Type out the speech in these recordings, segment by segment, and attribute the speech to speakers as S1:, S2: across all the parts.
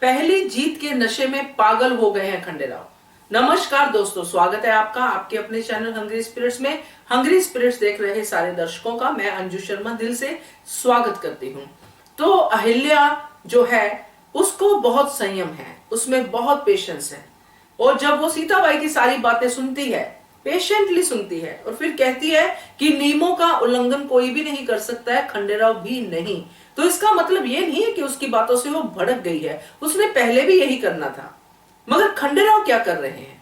S1: पहली जीत के नशे में पागल हो गए हैं खंडेराव। नमस्कार दोस्तों, स्वागत है आपका आपके अपने चैनल हंग्री स्पिरिट्स में। हंग्री स्पिरिट्स देख रहे सारे दर्शकों का मैं अंजू शर्मा दिल से स्वागत करती हूँ। तो अहिल्या जो है उसको बहुत संयम है, उसमें बहुत पेशेंस है, और जब वो सीताबाई की सारी बातें सुनती है, पेशेंटली सुनती है और फिर कहती है कि नियमों का उल्लंघन कोई भी नहीं कर सकता है, खंडेराव भी नहीं, तो इसका मतलब ये नहीं है कि उसकी बातों से वो भड़क गई है। उसने पहले भी यही करना था। मगर खंडेराव क्या कर रहे हैं?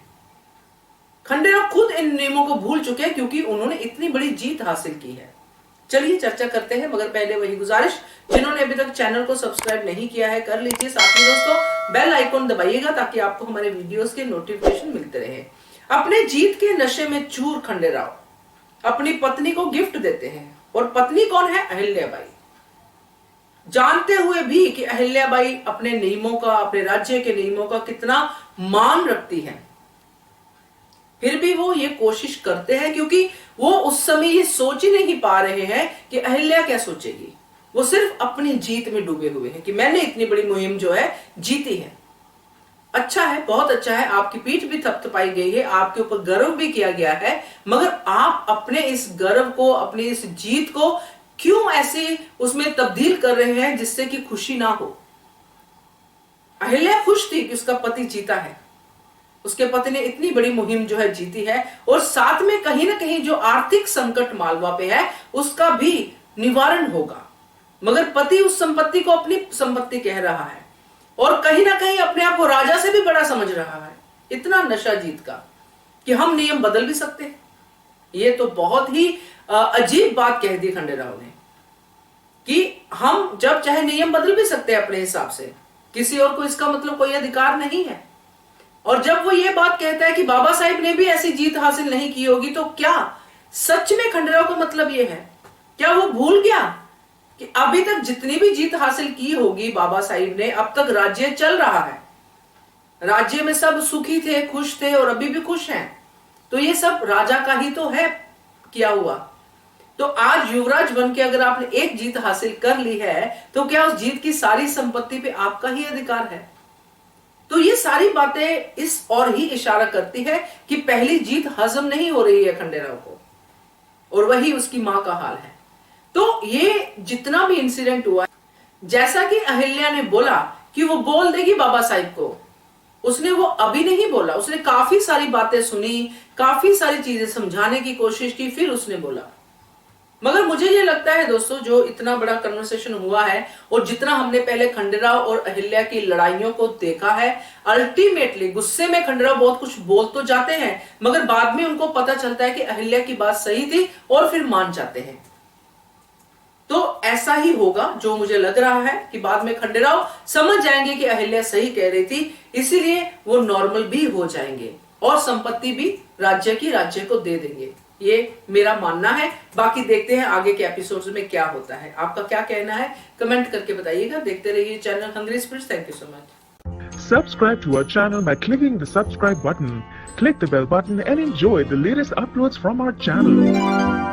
S1: खंडेराव खुद इन नियमों को भूल चुके हैं क्योंकि उन्होंने इतनी बड़ी जीत हासिल की है। चलिए चर्चा करते हैं, मगर पहले वही गुजारिश, जिन्होंने अभी तक चैनल को सब्सक्राइब नहीं किया है कर लीजिए। साथ में दोस्तों बेल आइकॉन दबाइएगा ताकि आपको हमारे वीडियोस के नोटिफिकेशन मिलते रहे। अपने जीत के नशे में चूर खंडेराव अपनी पत्नी को गिफ्ट देते हैं, और पत्नी कौन है? अहिल्याबाई। जानते हुए भी कि अहिल्याबाई अपने नियमों का, अपने राज्य के नियमों का कितना मान रखती है, फिर भी वो ये कोशिश करते हैं क्योंकि वो उस समय ये सोच ही नहीं पा रहे हैं कि अहिल्या क्या सोचेगी। वो सिर्फ अपनी जीत में डूबे हुए हैं कि मैंने इतनी बड़ी मुहिम जो है जीती है। अच्छा है, बहुत अच्छा है, आपकी पीठ भी थपथपाई गई है, आपके ऊपर गर्व भी किया गया है, मगर आप अपने इस गर्व को, अपनी इस जीत को क्यों ऐसे उसमें तब्दील कर रहे हैं जिससे कि खुशी ना हो? अहिल्या खुश थी कि उसका पति जीता है, उसके पति ने इतनी बड़ी मुहिम जो है जीती है, और साथ में कहीं ना कहीं जो आर्थिक संकट मालवा पे है उसका भी निवारण होगा। मगर पति उस संपत्ति को अपनी संपत्ति कह रहा है और कहीं ना कहीं अपने आप को राजा से भी बड़ा समझ रहा है। इतना नशा जीत का कि हम नियम बदल भी सकते हैं। ये तो बहुत ही अजीब बात कह दी खंडेराव ने कि हम जब चाहे नियम बदल भी सकते हैं अपने हिसाब से, किसी और को इसका मतलब कोई अधिकार नहीं है। और जब वो ये बात कहता है कि बाबा साहिब ने भी ऐसी जीत हासिल नहीं की होगी, तो क्या सच में खंडेराव का मतलब ये है? क्या वो भूल गया कि अभी तक जितनी भी जीत हासिल की होगी बाबा साहिब ने, अब तक राज्य चल रहा है, राज्य में सब सुखी थे, खुश थे और अभी भी खुश हैं, तो ये सब राजा का ही तो है किया हुआ। तो आज युवराज बन के अगर आपने एक जीत हासिल कर ली है, तो क्या उस जीत की सारी संपत्ति पे आपका ही अधिकार है? तो ये सारी बातें इस और ही इशारा करती है कि पहली जीत हजम नहीं हो रही है खंडेराव को, और वही उसकी मां का हाल है। तो ये जितना भी इंसिडेंट हुआ, जैसा कि अहिल्या ने बोला कि वो बोल देगी बाबा साहिब को, उसने वो अभी नहीं बोला। उसने काफी सारी बातें सुनी, काफी सारी चीजें समझाने की कोशिश की, फिर उसने बोला। मगर मुझे ये लगता है दोस्तों, जो इतना बड़ा कन्वर्सेशन हुआ है और जितना हमने पहले खंडेराव और अहिल्या की लड़ाइयों को देखा है, अल्टीमेटली गुस्से में खंडेराव बहुत कुछ बोल तो जाते हैं, मगर बाद में उनको पता चलता है कि अहिल्या की बात सही थी और फिर मान जाते हैं। तो ऐसा ही होगा जो मुझे लग रहा है कि बाद में खंडेराव समझ जाएंगे कि अहिल्या सही कह रही थी, इसीलिए वो नॉर्मल भी हो जाएंगे और संपत्ति भी राज्य को दे देंगे। ये मेरा मानना है। बाकी देखते हैं आगे के एपिसोड्स में क्या होता है। आपका क्या कहना है कमेंट करके बताइएगा। देखते रहिए channel hungry spirits. Thank you so much.
S2: Subscribe to our channel by clicking the subscribe button. Click the bell button and enjoy the latest uploads from our channel.